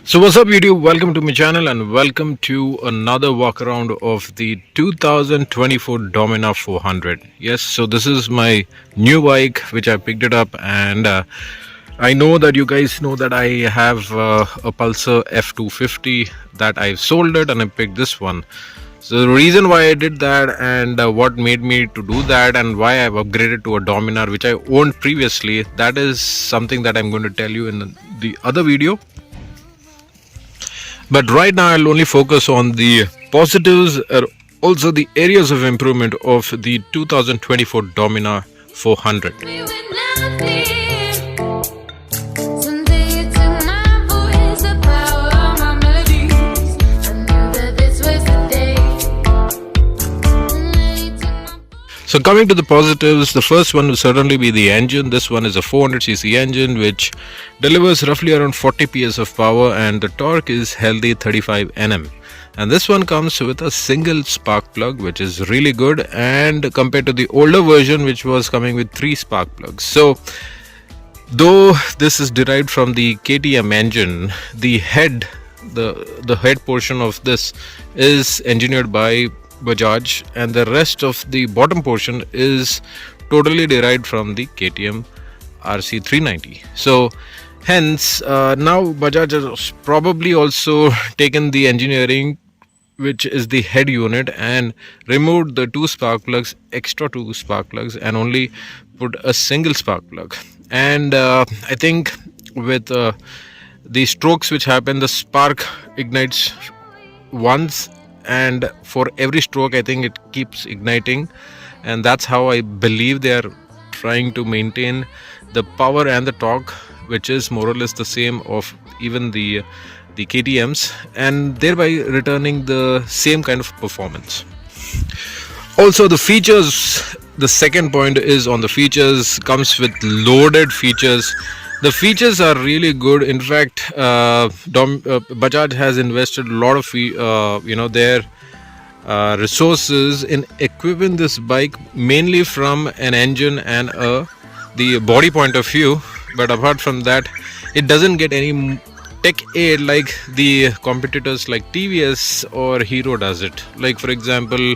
So what's up YouTube, welcome to my channel and welcome to another walk around of the 2024 Dominar 400. Yes, so this is my new bike which I picked it up, and I know that you guys know that I have a Pulsar F250 that I've sold it and I picked this one. So the reason why I did that and what made me to do that and why I've upgraded to a Dominar which I owned previously, that is something that I'm going to tell you in the other video. But right now I'll only focus on the positives and also the areas of improvement of the 2024 Dominar 400. So coming to the positives, the first one will certainly be the engine. This one is a 400cc engine which delivers roughly around 40 PS of power, and the torque is healthy 35 Nm. And this one comes with a single spark plug, which is really good, and compared to the older version which was coming with 3 spark plugs. So though this is derived from the KTM engine, the head portion of this is engineered by Bajaj, and the rest of the bottom portion is totally derived from the KTM RC390. So hence now Bajaj has probably also taken the engineering, which is the head unit, and removed the 2 spark plugs, extra 2 spark plugs, and only put a single spark plug. And I think with the strokes which happen, the spark ignites once, and for every stroke I think it keeps igniting, and that's how I believe they are trying to maintain the power and the torque, which is more or less the same of even the KTMs, and thereby returning the same kind of performance. Also the features, the second point is on the features. Comes with loaded features. The features are really good. In fact, Bajaj has invested a lot of their resources in equipping this bike, mainly from an engine and the body point of view. But apart from that, it doesn't get any tech aid like the competitors like TVS or Hero does it. Like for example,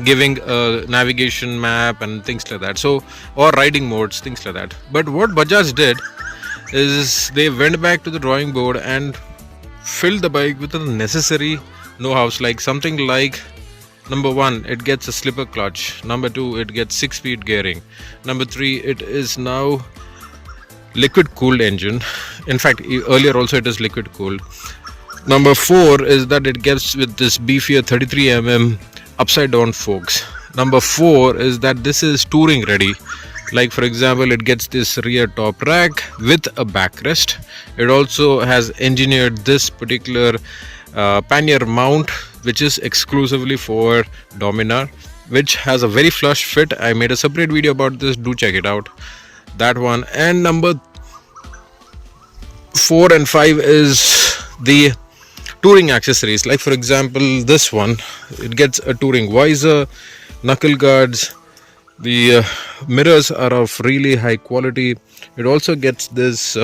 giving a navigation map and things like that. So, or riding modes, things like that. But what Bajaj did is they went back to the drawing board and filled the bike with the necessary know-hows, like something like number 1, it gets a slipper clutch. Number 2, it gets 6-speed gearing. Number 3, it is now liquid cooled engine. In fact, earlier also it is liquid cooled. Number 4 is that it gets with this beefier 33mm upside down forks. Number 4 is that this is touring ready. Like for example, it gets this rear top rack with a backrest. It also has engineered this particular pannier mount, which is exclusively for Dominar, which has a very flush fit. I made a separate video about this, do check it out, that one. And number 4 and 5 is the touring accessories. Like for example, this one, it gets a touring visor, knuckle guards. The mirrors are of really high quality. It also gets this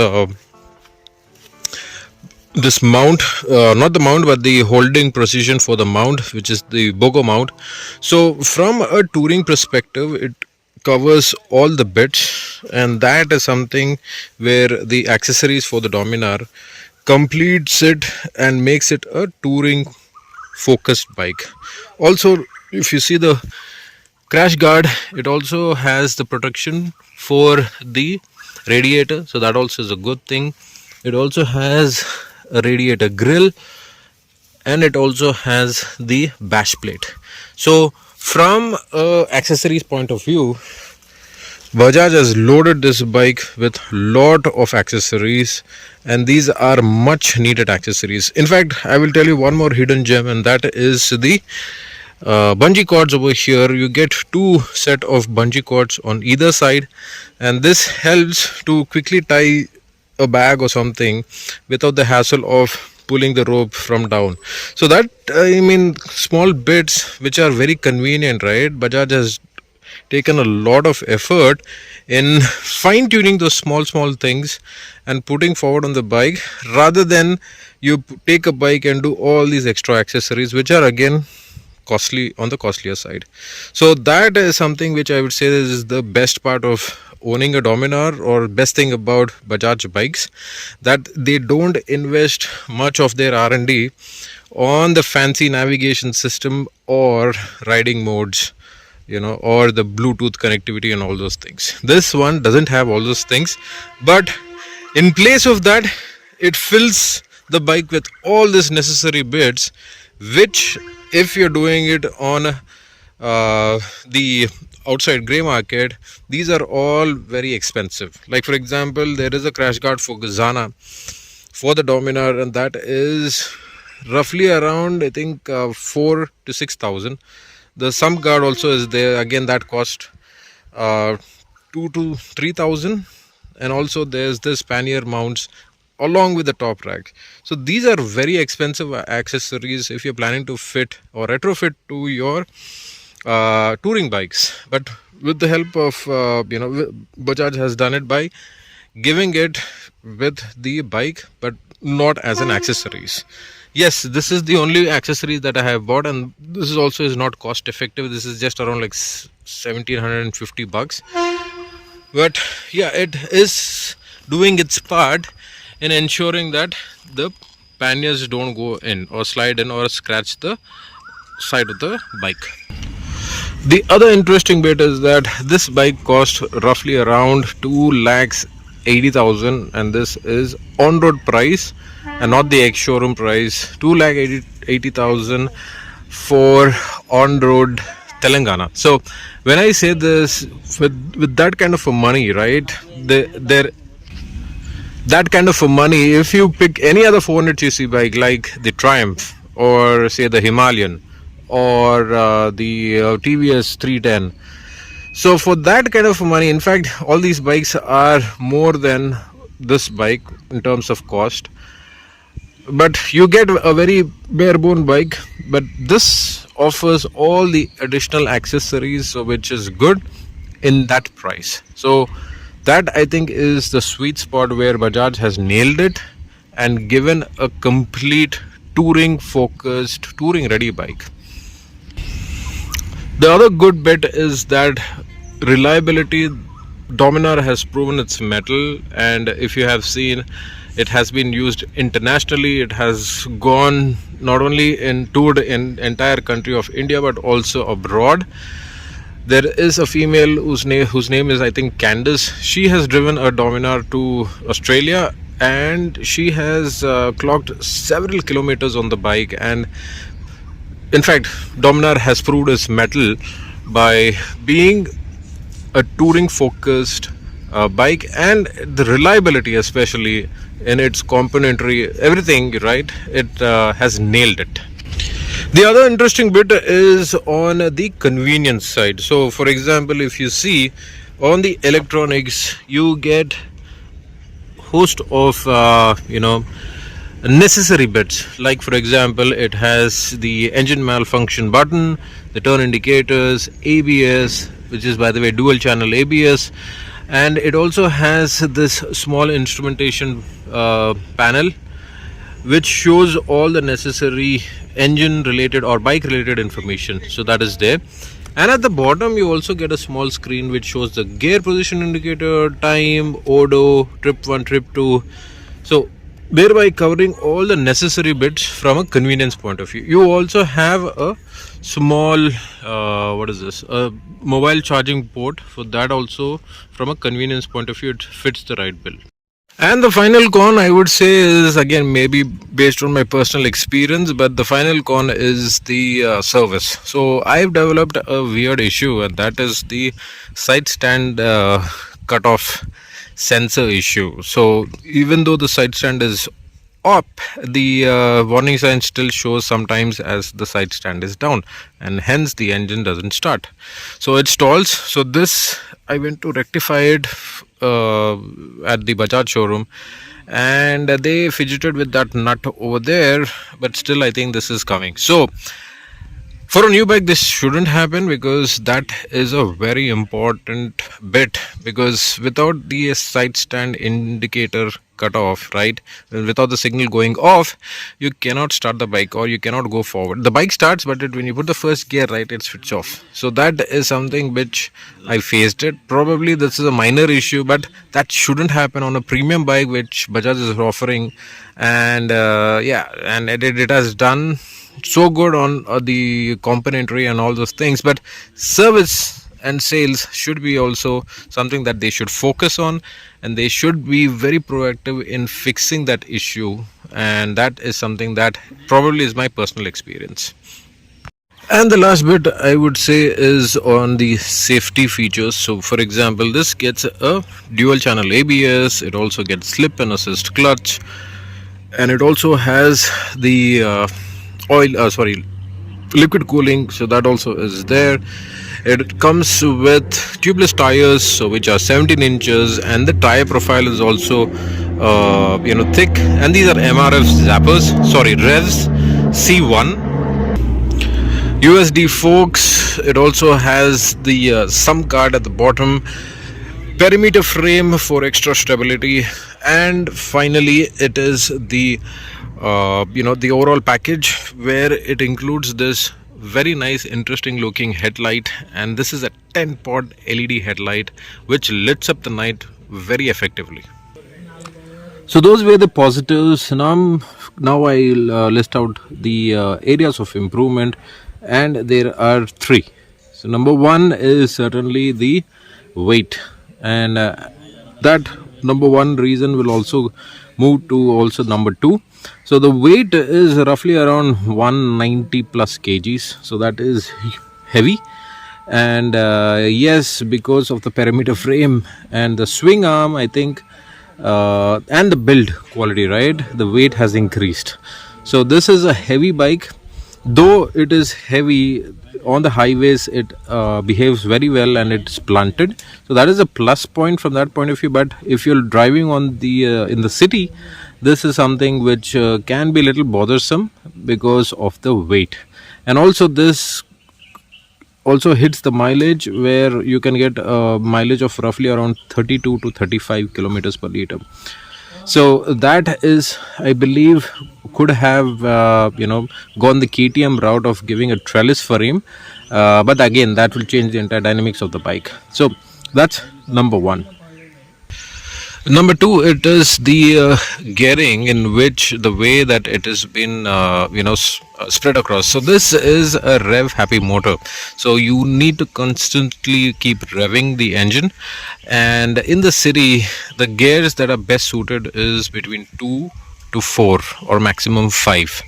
this mount, not the mount but the holding precision for the mount, which is the BOGO mount. So from a touring perspective, it covers all the bits, and that is something where the accessories for the Dominar completes it and makes it a touring focused bike. Also, if you see the crash guard, it also has the protection for the radiator, so that also is a good thing. It also has a radiator grill, and it also has the bash plate. So from accessories point of view, Bajaj has loaded this bike with lot of accessories, and these are much needed accessories. In fact, I will tell you one more hidden gem, and that is the bungee cords over here. You get 2 set of bungee cords on either side, and this helps to quickly tie a bag or something without the hassle of pulling the rope from down. So that, I mean, small bits which are very convenient, right? Bajaj has taken a lot of effort in fine tuning those small things and putting forward on the bike, rather than you take a bike and do all these extra accessories, which are again costly, on the costlier side. So that is something which I would say is the best part of owning a Dominar, or best thing about Bajaj bikes, that they don't invest much of their R&D on the fancy navigation system or riding modes, or the Bluetooth connectivity and all those things. This one doesn't have all those things, but in place of that, it fills the bike with all these necessary bits, which, if you're doing it on the outside grey market, these are all very expensive. Like, for example, there is a crash guard for Gazana for the Dominar, and that is roughly around, I think, 4 to 6,000. The sump guard also is there, again that cost 2 to 3,000. And also there's this pannier mounts along with the top rack. So these are very expensive accessories if you're planning to fit or retrofit to your touring bikes. But with the help of Bajaj has done it by giving it with the bike, but not as an accessories. Yes, this is the only accessory that I have bought, and this is also is not cost effective. This is just around like $1,750. But yeah, it is doing its part in ensuring that the panniers don't go in or slide in or scratch the side of the bike. The other interesting bit is that this bike cost roughly around 2,80,000, and this is on-road price and not the ex-showroom price. 2,80,000 for on-road Telangana. So when I say this, with that kind of a money, right, that kind of a money, if you pick any other 400cc bike like the Triumph, or say the Himalayan, or the TVS 310, so for that kind of money, in fact, all these bikes are more than this bike in terms of cost, but you get a very bare bone bike. But this offers all the additional accessories, so which is good in that price. So that, I think, is the sweet spot where Bajaj has nailed it and given a complete touring focused, touring ready bike. The other good bit is that reliability. Dominar has proven its mettle, and if you have seen, it has been used internationally. It has gone not only in toured in entire country of India, but also abroad. There is a female whose name is, I think, Candice. She has driven a Dominar to Australia, and she has clocked several kilometers on the bike. And in fact, Dominar has proved its mettle by being a touring focused bike, and the reliability, especially in its componentry, everything, right, it has nailed it. The other interesting bit is on the convenience side. So for example, if you see on the electronics, you get host of necessary bits. Like, for example, it has the engine malfunction button, the turn indicators, ABS, which is, by the way, dual channel ABS, and it also has this small instrumentation panel which shows all the necessary engine related or bike related information. So that is there. And at the bottom you also get a small screen which shows the gear position indicator, time, odo, trip 1, trip 2. So thereby covering all the necessary bits from a convenience point of view. You also have a small a mobile charging port. For that also, from a convenience point of view, it fits the right bill. And the final con, I would say, is again maybe based on my personal experience, but the final con is the service. So I've developed a weird issue, and that is the side stand cutoff sensor issue. So even though the side stand is up, the warning sign still shows sometimes as the side stand is down, and hence the engine doesn't start. So it stalls. So this I went to rectify it at the Bajaj showroom, and they fidgeted with that nut over there, but still I think this is coming. So For a new bike, this shouldn't happen because that is a very important bit. Because without the side stand indicator cut off, right, without the signal going off, you cannot start the bike or you cannot go forward. The bike starts, but when you put the first gear, right, it switches off. So that is something which I faced it. Probably this is a minor issue, but that shouldn't happen on a premium bike which Bajaj is offering. And yeah, and it has done so good on the componentry and all those things, but service and sales should be also something that they should focus on, and they should be very proactive in fixing that issue. And that is something that probably is my personal experience. And the last bit I would say is on the safety features. So, for example, this gets a dual channel ABS, it also gets slip and assist clutch, and it also has the liquid cooling, so that also is there. It comes with tubeless tires, so which are 17 inches, and the tire profile is also thick, and these are MRF revs C1 USD forks. It also has the sum card at the bottom, perimeter frame for extra stability, and finally it is the the overall package, where it includes this very nice interesting looking headlight, and this is a 10-pot LED headlight which lights up the night very effectively. So those were the positives. Now I'll list out the areas of improvement, and there are three. So number one is certainly the weight, and that number one reason will also move to also number two. So the weight is roughly around 190 plus kgs, so that is heavy. And yes, because of the perimeter frame and the swing arm, I think, and the build quality, right, the weight has increased. So this is a heavy bike. Though it is heavy on the highways, it behaves very well and it's blunted, so that is a plus point from that point of view. But if you're driving on the in the city, this is something which can be a little bothersome because of the weight. And also this also hits the mileage, where you can get a mileage of roughly around 32 to 35 kilometers per liter. So that is, I believe, could have gone the KTM route of giving a trellis frame, but again that will change the entire dynamics of the bike. So that's number one. Number two, it is the gearing, in which the way that it has been spread across. So this is a rev happy motor, so you need to constantly keep revving the engine. And in the city, the gears that are best suited is between 2 to 4 or maximum 5.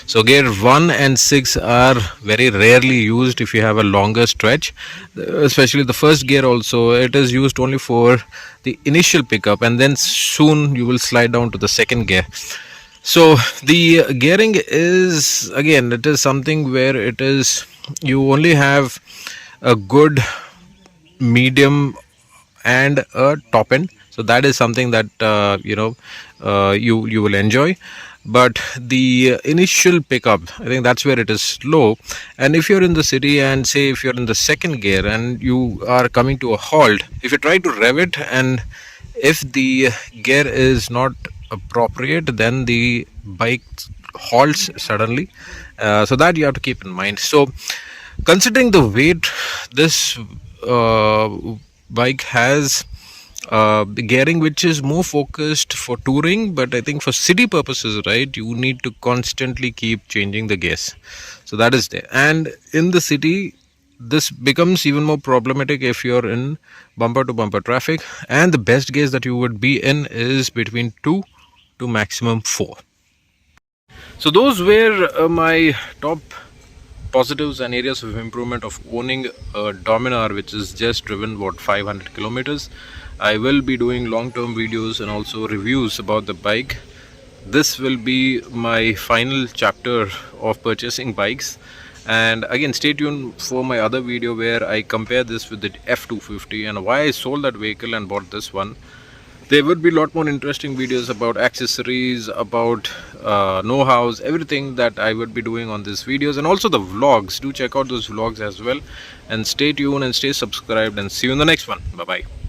So gear 1 and 6 are very rarely used if you have a longer stretch, especially the first gear. Also, it is used only for the initial pickup, and then soon you will slide down to the second gear. So the gearing is, again, it is something where it is, you only have a good, medium and a top end. So that is something that you will enjoy. But the initial pickup, I think that's where it is slow. And if you're in the city, and say if you're in the second gear and you are coming to a halt, if you try to rev it, and if the gear is not appropriate, then the bike halts suddenly. So that you have to keep in mind. So considering the weight, this bike has the gearing which is more focused for touring, but I think for city purposes, right, you need to constantly keep changing the gears. So that is there. And in the city, this becomes even more problematic if you're in bumper to bumper traffic, and the best gears that you would be in is between 2 to maximum 4. So those were my top positives and areas of improvement of owning a Dominar, which is just driven about 500 kilometers. I will be doing long-term videos and also reviews about the bike. This will be my final chapter of purchasing bikes, and again, stay tuned for my other video where I compare this with the F250 and why I sold that vehicle and bought this one. There would be a lot more interesting videos about accessories, about know-hows, everything that I would be doing on these videos, and also the vlogs. Do check out those vlogs as well, and stay tuned and stay subscribed, and see you in the next one. Bye bye.